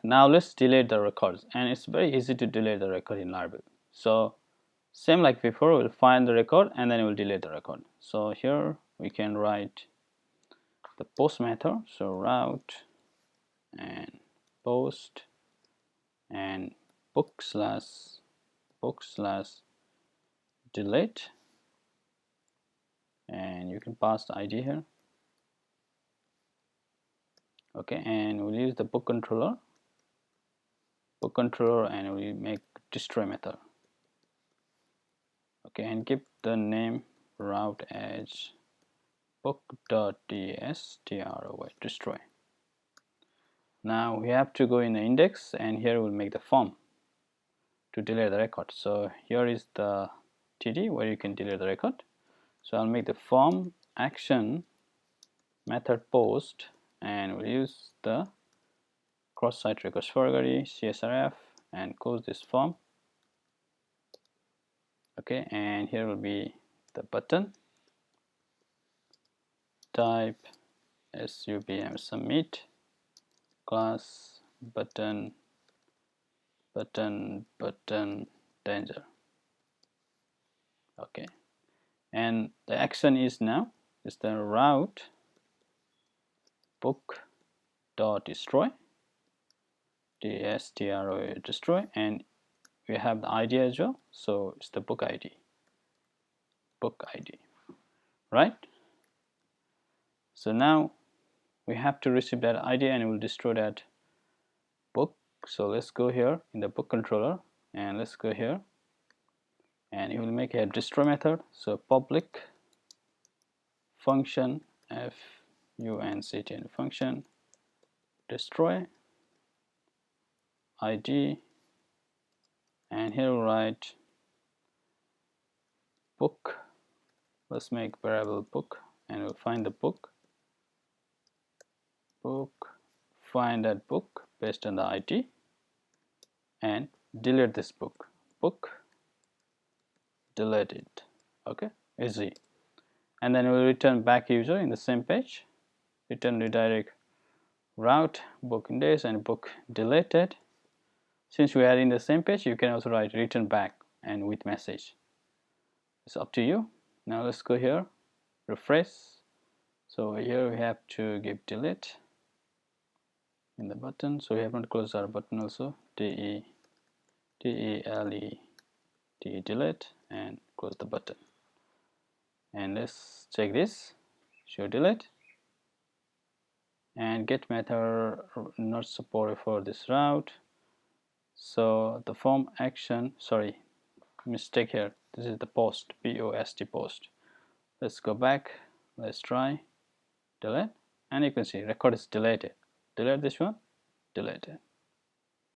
Now let's delete the records, and it's very easy to delete the record in Laravel. So same like before, we'll find the record and then we'll delete the record. So here we can write the post method, so route and post and book slash delete, and you can pass the ID here. Okay, and we'll use the book controller and we'll make destroy method. Okay, and keep the name route as book.destroy destroy. Now we have to go in the index, and here we'll make the form to delete the record. So here is the TD where you can delete the record. So I'll make the form action method post, and we'll use the cross-site records forgery CSRF and close this form. Okay, and here will be the button type subm submit class button danger. Okay, and the action is now is the route book dot destroy destroy, and we have the ID as well, so it's the book ID, right? So now we have to receive that ID and we'll destroy that book. So let's go here in the book controller, and let's go here, and you will make a destroy method. So public function functn function destroy ID, and here we'll write book. Let's make variable book, and we'll find the book, find that book based on the ID, and delete this book, delete it. Okay, easy. And then we'll return back user in the same page, return redirect route book index and book deleted. Since we are in the same page, you can also write return back and with message. It's up to you. Now let's go here, refresh. So here we have to give delete in the button. So we haven't closed our button also, delete, delete, and close the button. And let's check this, show delete, and get method not supported for this route. So the form action, sorry, mistake here, this is the post, post. Let's go back, let's try delete, and you can see record is deleted. Delete this one, delete it.